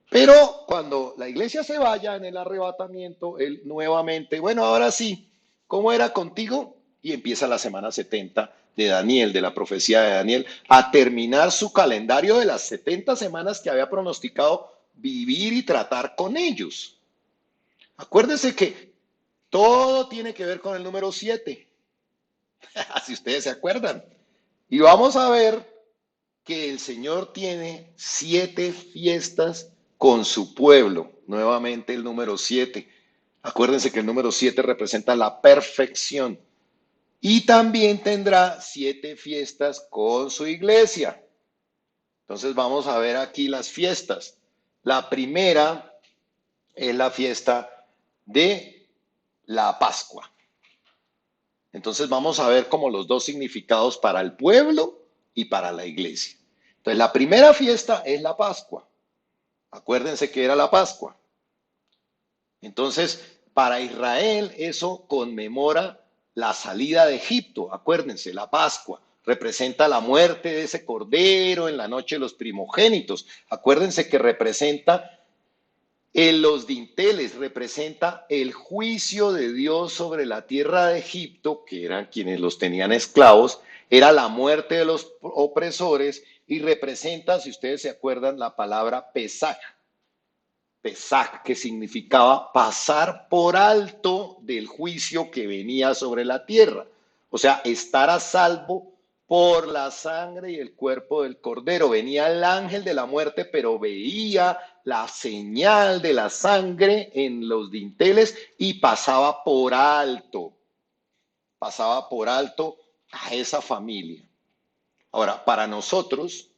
Pero cuando la iglesia se vaya en el arrebatamiento, él nuevamente, bueno, ahora sí, ¿cómo era contigo? Y empieza la semana 70 de Daniel, de la profecía de Daniel, a terminar su calendario de las 70 semanas que había pronosticado vivir y tratar con ellos. Acuérdense que todo tiene que ver con el número 7, si ustedes se acuerdan. Y vamos a ver que el Señor tiene 7 fiestas con su pueblo. Nuevamente el número 7. Acuérdense que el número 7 representa la perfección. Y también tendrá 7 fiestas con su iglesia. Entonces vamos a ver aquí las fiestas. La primera es la fiesta de la Pascua. Entonces vamos a ver como los dos significados para el pueblo y para la iglesia. Entonces la primera fiesta es la Pascua. Acuérdense que era la Pascua. Entonces, para Israel eso conmemora la salida de Egipto. Acuérdense, la Pascua representa la muerte de ese cordero en la noche de los primogénitos. Acuérdense que representa en los dinteles, representa el juicio de Dios sobre la tierra de Egipto, que eran quienes los tenían esclavos, era la muerte de los opresores y representa, si ustedes se acuerdan, la palabra Pesach. Pesach, que significaba pasar por alto del juicio que venía sobre la tierra. O sea, estar a salvo por la sangre y el cuerpo del cordero. Venía el ángel de la muerte, pero veía la señal de la sangre en los dinteles y pasaba por alto a esa familia. Ahora, para nosotros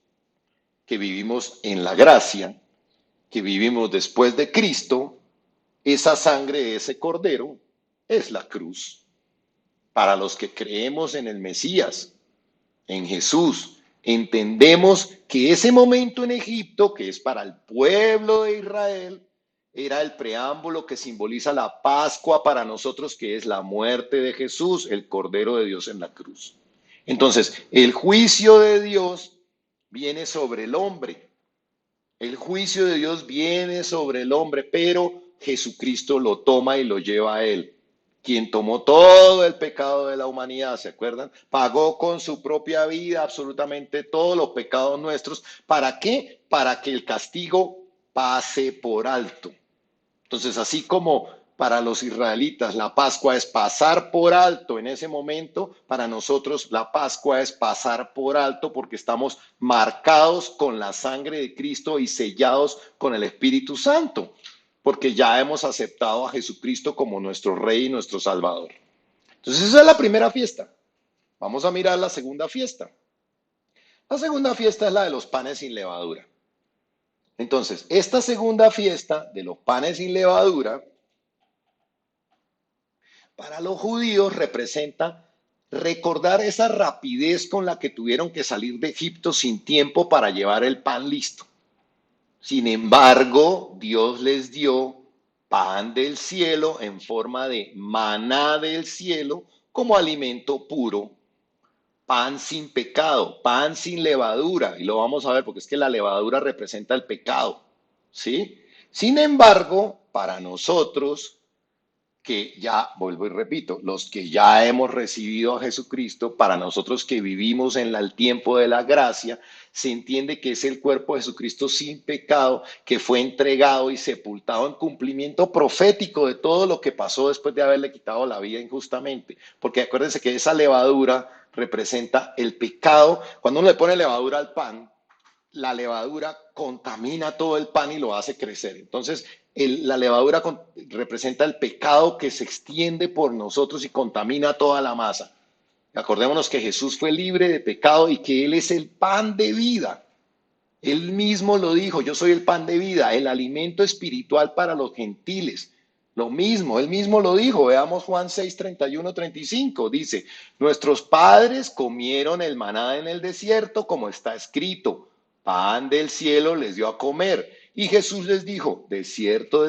que vivimos en la gracia, que vivimos después de Cristo, esa sangre de ese cordero es la cruz. Para los que creemos en el Mesías, en Jesús, entendemos que ese momento en Egipto, que es para el pueblo de Israel, era el preámbulo que simboliza la Pascua para nosotros, que es la muerte de Jesús, el Cordero de Dios en la cruz. Entonces, el juicio de Dios viene sobre el hombre. El juicio de Dios viene sobre el hombre, pero Jesucristo lo toma y lo lleva a él. Quien tomó todo el pecado de la humanidad, ¿se acuerdan? Pagó con su propia vida absolutamente todos los pecados nuestros. ¿Para qué? Para que el castigo pase por alto. Entonces, así como para los israelitas la Pascua es pasar por alto en ese momento, para nosotros la Pascua es pasar por alto porque estamos marcados con la sangre de Cristo y sellados con el Espíritu Santo, porque ya hemos aceptado a Jesucristo como nuestro Rey y nuestro Salvador. Entonces, esa es la primera fiesta. Vamos a mirar la segunda fiesta. La segunda fiesta es la de los panes sin levadura. Entonces, esta segunda fiesta de los panes sin levadura para los judíos representa recordar esa rapidez con la que tuvieron que salir de Egipto sin tiempo para llevar el pan listo. Sin embargo, Dios les dio pan del cielo en forma de maná del cielo como alimento puro, pan sin pecado, pan sin levadura. Y lo vamos a ver porque es que la levadura representa el pecado. ¿Sí? Sin embargo, para nosotros que ya, vuelvo y repito, los que ya hemos recibido a Jesucristo, para nosotros que vivimos en el tiempo de la gracia, se entiende que es el cuerpo de Jesucristo sin pecado, que fue entregado y sepultado en cumplimiento profético de todo lo que pasó después de haberle quitado la vida injustamente. Porque acuérdense que esa levadura representa el pecado. Cuando uno le pone levadura al pan, la levadura contamina todo el pan y lo hace crecer. Entonces, la levadura representa el pecado que se extiende por nosotros y contamina toda la masa. Acordémonos que Jesús fue libre de pecado y que Él es el pan de vida. Él mismo lo dijo, yo soy el pan de vida, el alimento espiritual para los gentiles. Lo mismo, él mismo lo dijo. Veamos Juan 6, 31, 35. Dice, nuestros padres comieron el maná en el desierto como está escrito. Pan del cielo les dio a comer. Y Jesús les dijo, de cierto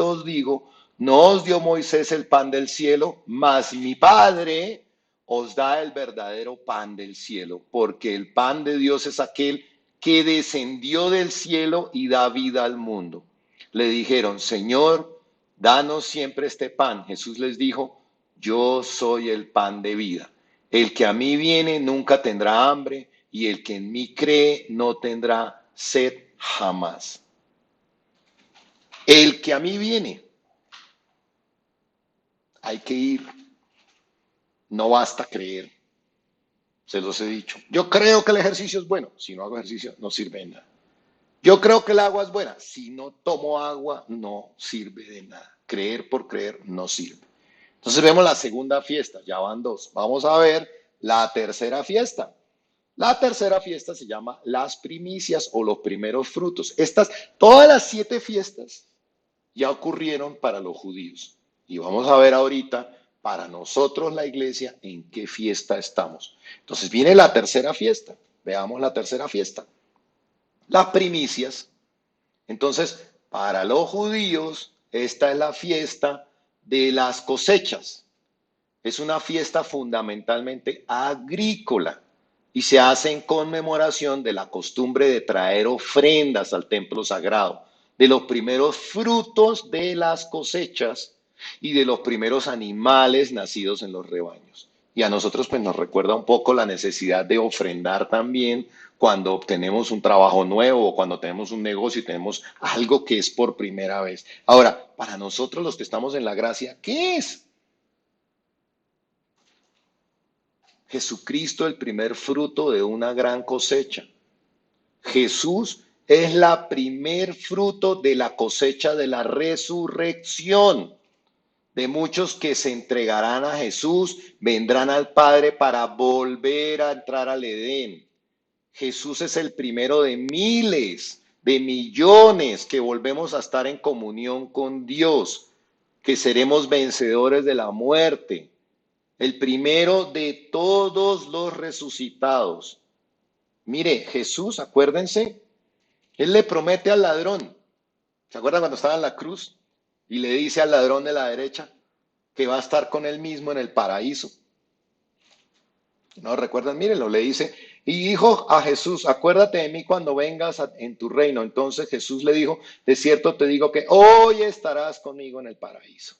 os digo, no os dio Moisés el pan del cielo, mas mi Padre os da el verdadero pan del cielo, porque el pan de Dios es aquel que descendió del cielo y da vida al mundo. Le dijeron, Señor, danos siempre este pan. Jesús les dijo, yo soy el pan de vida. El que a mí viene nunca tendrá hambre y el que en mí cree no tendrá sed jamás. El que a mí viene, hay que ir. No basta creer. Se los he dicho. Yo creo que el ejercicio es bueno. Si no hago ejercicio, no sirve de nada. Yo creo que el agua es buena. Si no tomo agua, no sirve de nada. Creer por creer no sirve. Entonces vemos la segunda fiesta, ya van dos. Vamos a ver la tercera fiesta. La tercera fiesta se llama las primicias o los primeros frutos. Todas las 7 fiestas ya ocurrieron para los judíos. Y vamos a ver ahorita para nosotros la iglesia en qué fiesta estamos. Entonces viene la tercera fiesta. Veamos la tercera fiesta. Las primicias. Entonces, para los judíos, esta es la fiesta de las cosechas. Es una fiesta fundamentalmente agrícola y se hace en conmemoración de la costumbre de traer ofrendas al templo sagrado, de los primeros frutos de las cosechas y de los primeros animales nacidos en los rebaños. Y a nosotros pues nos recuerda un poco la necesidad de ofrendar también cuando obtenemos un trabajo nuevo o cuando tenemos un negocio y tenemos algo que es por primera vez. Ahora, para nosotros los que estamos en la gracia, ¿qué es? Jesucristo el primer fruto de una gran cosecha. Jesús es la primer fruto de la cosecha de la resurrección. De muchos que se entregarán a Jesús, vendrán al Padre para volver a entrar al Edén. Jesús es el primero de miles, de millones que volvemos a estar en comunión con Dios, que seremos vencedores de la muerte. El primero de todos los resucitados. Mire, Jesús, acuérdense, Él le promete al ladrón. ¿Se acuerdan cuando estaba en la cruz? Y le dice al ladrón de la derecha que va a estar con él mismo en el paraíso. ¿No recuerdan? Mírenlo, le dice, Y dijo a Jesús, acuérdate de mí cuando vengas en tu reino. Entonces Jesús le dijo, de cierto te digo que hoy estarás conmigo en el paraíso.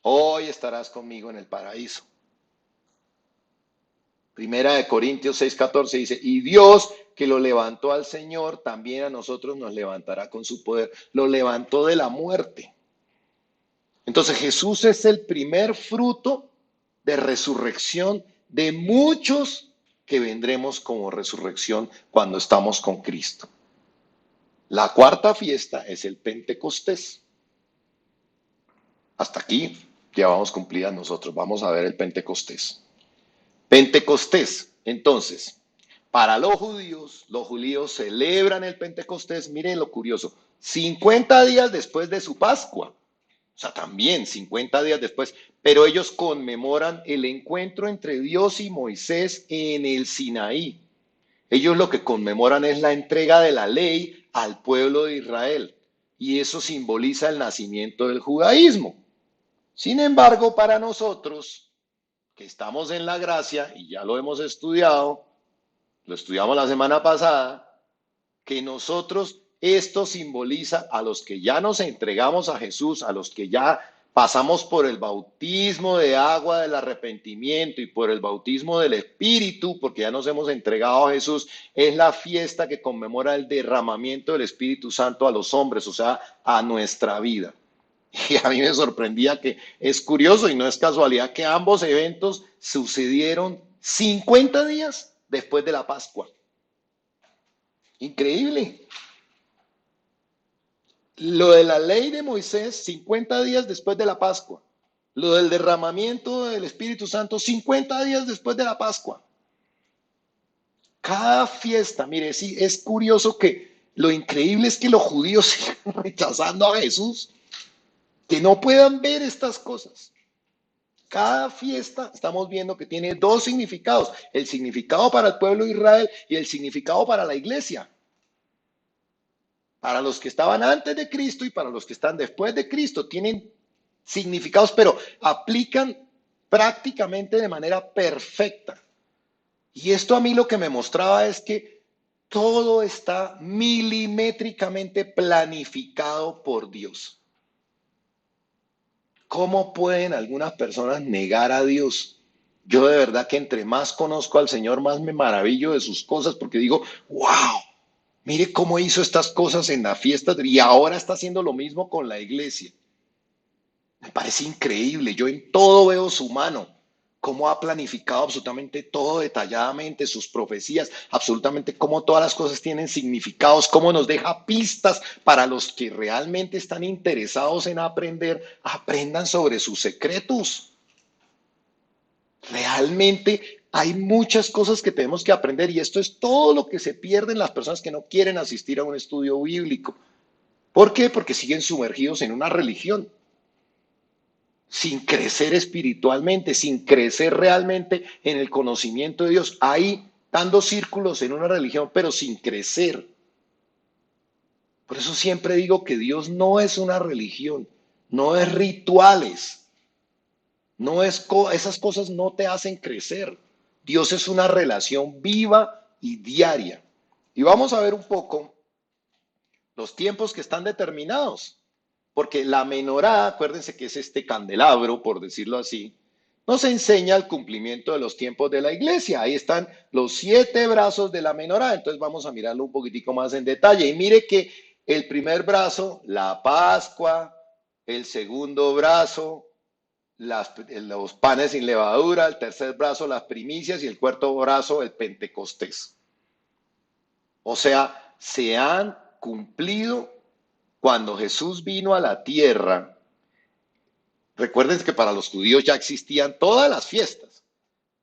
Hoy estarás conmigo en el paraíso. Primera de Corintios 6:14 dice, y Dios que lo levantó al Señor, también a nosotros nos levantará con su poder. Lo levantó de la muerte. Entonces Jesús es el primer fruto de resurrección de muchos que vendremos como resurrección cuando estamos con Cristo. La cuarta fiesta es el Pentecostés. Hasta aquí llevamos cumplidas nosotros. Vamos a ver el Pentecostés. Pentecostés, entonces, para los judíos celebran el Pentecostés, miren lo curioso, 50 días después de su Pascua, o sea, también 50 días después, pero ellos conmemoran el encuentro entre Dios y Moisés en el Sinaí. Ellos lo que conmemoran es la entrega de la ley al pueblo de Israel, y eso simboliza el nacimiento del judaísmo. Sin embargo, para nosotros, que estamos en la gracia, y ya lo hemos estudiado, lo estudiamos la semana pasada, que nosotros, esto simboliza a los que ya nos entregamos a Jesús, a los que ya pasamos por el bautismo de agua del arrepentimiento y por el bautismo del Espíritu, porque ya nos hemos entregado a Jesús, es la fiesta que conmemora el derramamiento del Espíritu Santo a los hombres, o sea, a nuestra vida. Y a mí me sorprendía que es curioso y no es casualidad que ambos eventos sucedieron 50 días después de la Pascua. Increíble. Lo de la ley de Moisés, 50 días después de la Pascua. Lo del derramamiento del Espíritu Santo, 50 días después de la Pascua. Cada fiesta, mire, sí, es curioso que lo increíble es que los judíos sigan rechazando a Jesús, que no puedan ver estas cosas. Cada fiesta estamos viendo que tiene dos significados, el significado para el pueblo de Israel y el significado para la iglesia. Para los que estaban antes de Cristo y para los que están después de Cristo, tienen significados, pero aplican prácticamente de manera perfecta. Y esto a mí lo que me mostraba es que todo está milimétricamente planificado por Dios. ¿Cómo pueden algunas personas negar a Dios? Yo de verdad que entre más conozco al Señor, más me maravillo de sus cosas, porque digo, wow, mire cómo hizo estas cosas en la fiesta y ahora está haciendo lo mismo con la iglesia. Me parece increíble, yo en todo veo su mano, cómo ha planificado absolutamente todo detalladamente, sus profecías, absolutamente cómo todas las cosas tienen significados, cómo nos deja pistas para los que realmente están interesados en aprender, aprendan sobre sus secretos. Realmente hay muchas cosas que tenemos que aprender y esto es todo lo que se pierden las personas que no quieren asistir a un estudio bíblico. ¿Por qué? Porque siguen sumergidos en una religión, sin crecer espiritualmente, sin crecer realmente en el conocimiento de Dios. Ahí dando círculos en una religión, pero sin crecer. Por eso siempre digo que Dios no es una religión, no es rituales, no es esas cosas no te hacen crecer. Dios es una relación viva y diaria. Y vamos a ver un poco los tiempos que están determinados. Porque la menorá, acuérdense que es este candelabro, por decirlo así, nos enseña el cumplimiento de los tiempos de la iglesia. Ahí están los 7 brazos de la menorá. Entonces vamos a mirarlo un poquitico más en detalle. Y mire que el primer brazo, la Pascua, el segundo brazo, los panes sin levadura, el tercer brazo, las primicias y el cuarto brazo, el Pentecostés. O sea, se han cumplido cuando Jesús vino a la tierra. Recuerden que para los judíos ya existían todas las fiestas,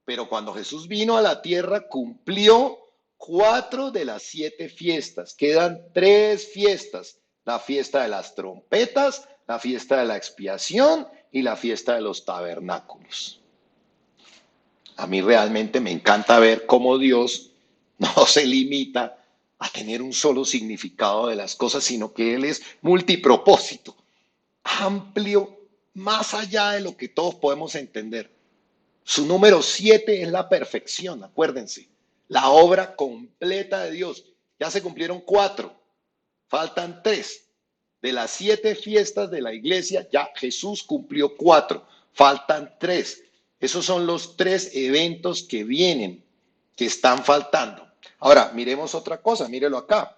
pero cuando Jesús vino a la tierra cumplió 4 de las 7 fiestas. Quedan 3 fiestas, la fiesta de las trompetas, la fiesta de la expiación y la fiesta de los tabernáculos. A mí realmente me encanta ver cómo Dios no se limita a tener un solo significado de las cosas, sino que Él es multipropósito, amplio, más allá de lo que todos podemos entender. Su número 7 es la perfección, acuérdense. la obra completa de Dios. Ya se cumplieron 4, faltan 3. De las 7 fiestas de la iglesia, ya Jesús cumplió 4, faltan 3. Esos son los 3 eventos que vienen, que están faltando. Ahora, miremos otra cosa, mírelo acá.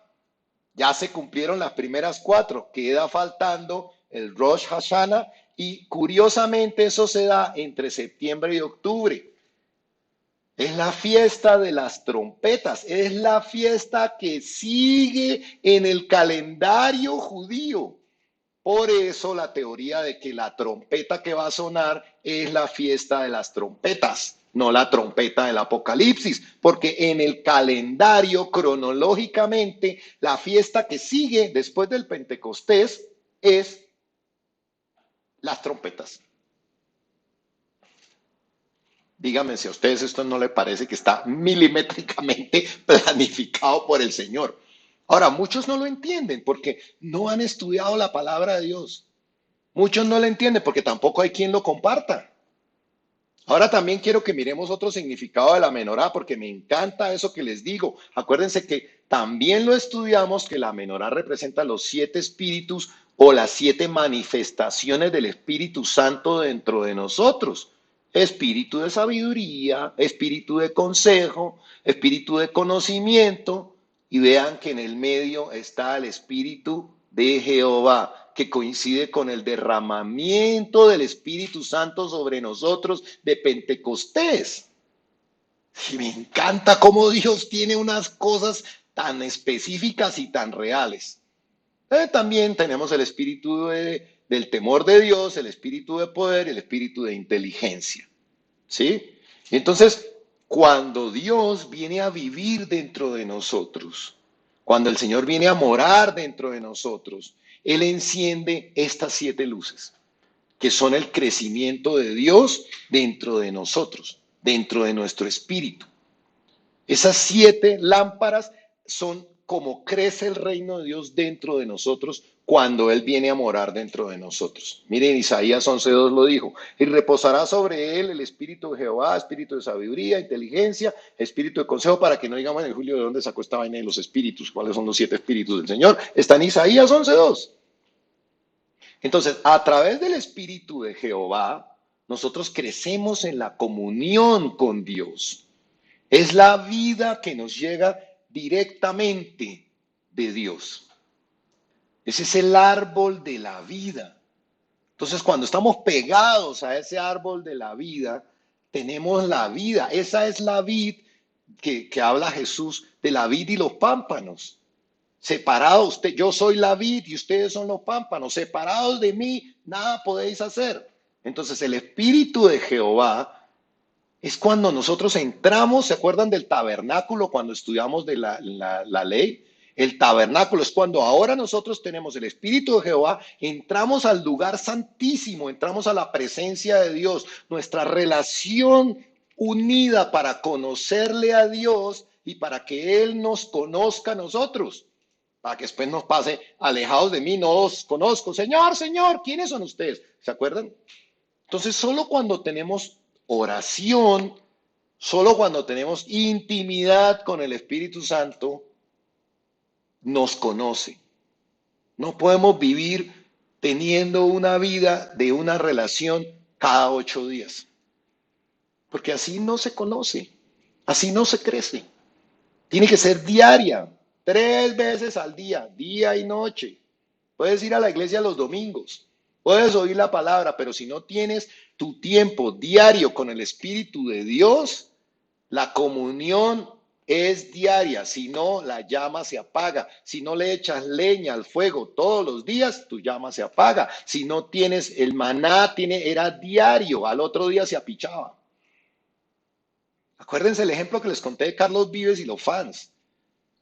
Ya se cumplieron las primeras 4, queda faltando el Rosh Hashanah y curiosamente eso se da entre septiembre y octubre. Es la fiesta de las trompetas, es la fiesta que sigue en el calendario judío. Por eso la teoría de que la trompeta que va a sonar es la fiesta de las trompetas, no la trompeta del Apocalipsis, porque en el calendario cronológicamente la fiesta que sigue después del Pentecostés es las trompetas. Díganme si a ustedes esto no les parece que está milimétricamente planificado por el Señor. Ahora, muchos no lo entienden porque no han estudiado la palabra de Dios. Muchos no lo entienden porque tampoco hay quien lo comparta. Ahora también quiero que miremos otro significado de la menorá porque me encanta eso que les digo. Acuérdense que también lo estudiamos que la menorá representa los 7 espíritus o las 7 manifestaciones del Espíritu Santo dentro de nosotros. Espíritu de sabiduría, espíritu de consejo, espíritu de conocimiento. Y vean que en el medio está el espíritu de Jehová, que coincide con el derramamiento del Espíritu Santo sobre nosotros de Pentecostés. Y me encanta cómo Dios tiene unas cosas tan específicas y tan reales. También tenemos el espíritu del temor de Dios, el espíritu de poder y el espíritu de inteligencia. ¿Sí? Y entonces, cuando Dios viene a vivir dentro de nosotros, cuando el Señor viene a morar dentro de nosotros, Él enciende estas 7 luces, que son el crecimiento de Dios dentro de nosotros, dentro de nuestro espíritu. Esas 7 lámparas son como crece el reino de Dios dentro de nosotros cuando Él viene a morar dentro de nosotros. Miren, Isaías 11:2 lo dijo, y reposará sobre Él el espíritu de Jehová, espíritu de sabiduría, inteligencia, espíritu de consejo, para que no digamos en Julio de dónde sacó esta vaina de los espíritus, cuáles son los 7 espíritus del Señor. Está en Isaías 11:2. Entonces, a través del espíritu de Jehová, nosotros crecemos en la comunión con Dios. Es la vida que nos llega directamente de Dios. Ese es el árbol de la vida. Entonces, cuando estamos pegados a ese árbol de la vida, tenemos la vida. Esa es la vid que habla Jesús, de la vid y los pámpanos. Separados, yo soy la vid y ustedes son los pámpanos. Separados de mí, nada podéis hacer. Entonces, el Espíritu de Jehová es cuando nosotros entramos. ¿Se acuerdan del tabernáculo cuando estudiamos de la ley? El tabernáculo es cuando ahora nosotros tenemos el Espíritu de Jehová, entramos al lugar santísimo, entramos a la presencia de Dios, nuestra relación unida para conocerle a Dios y para que Él nos conozca a nosotros, para que después nos pase, alejados de mí, no os conozco. Señor, Señor, ¿quiénes son ustedes? ¿Se acuerdan? Entonces, solo cuando tenemos oración, solo cuando tenemos intimidad con el Espíritu Santo, nos conoce. No podemos vivir teniendo una vida de una relación cada 8 días, porque así no se conoce, así no se crece. Tiene que ser diaria, 3 veces al día, día y noche. Puedes ir a la iglesia los domingos, puedes oír la palabra, pero si no tienes tu tiempo diario con el Espíritu de Dios, la comunión es diaria. Si no, la llama se apaga. Si no le echas leña al fuego todos los días, tu llama se apaga. Si no tienes el maná, era diario, al otro día se apichaba. Acuérdense el ejemplo que les conté de Carlos Vives y los fans.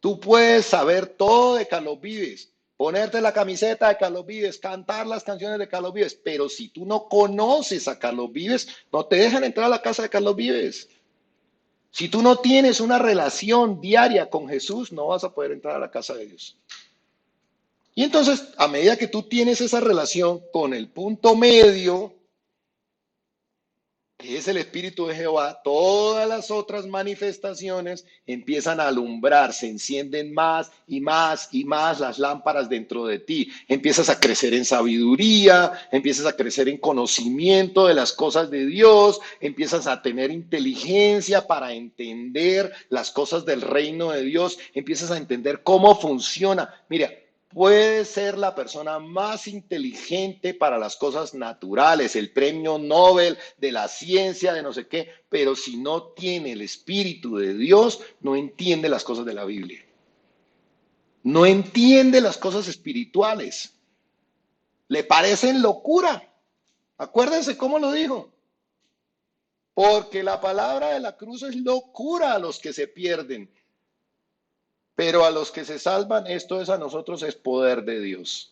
Tú puedes saber todo de Carlos Vives, ponerte la camiseta de Carlos Vives, cantar las canciones de Carlos Vives, pero si tú no conoces a Carlos Vives, no te dejan entrar a la casa de Carlos Vives. Si tú no tienes una relación diaria con Jesús, no vas a poder entrar a la casa de Dios. Y entonces, a medida que tú tienes esa relación con el punto medio, que es el Espíritu de Jehová, todas las otras manifestaciones empiezan a alumbrar, se encienden más y más y más las lámparas dentro de ti. Empiezas a crecer en sabiduría, empiezas a crecer en conocimiento de las cosas de Dios, empiezas a tener inteligencia para entender las cosas del reino de Dios, empiezas a entender cómo funciona. Mira, puede ser la persona más inteligente para las cosas naturales, el premio Nobel de la ciencia, de no sé qué, pero si no tiene el Espíritu de Dios, no entiende las cosas de la Biblia. No entiende las cosas espirituales. Le parecen locura. Acuérdense cómo lo dijo. Porque la palabra de la cruz es locura a los que se pierden. Pero a los que se salvan, esto es a nosotros, es poder de Dios.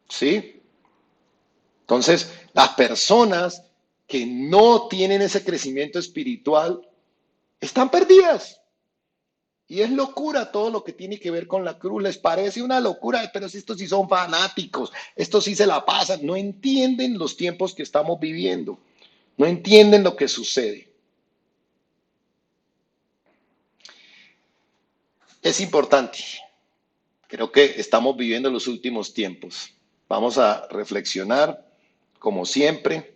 ¿Sí? Entonces, las personas que no tienen ese crecimiento espiritual están perdidas. Y es locura todo lo que tiene que ver con la cruz. Les parece una locura, pero si estos sí son fanáticos, estos sí se la pasan, no entienden los tiempos que estamos viviendo, no entienden lo que sucede. Es importante, creo que estamos viviendo los últimos tiempos. Vamos a reflexionar, como siempre,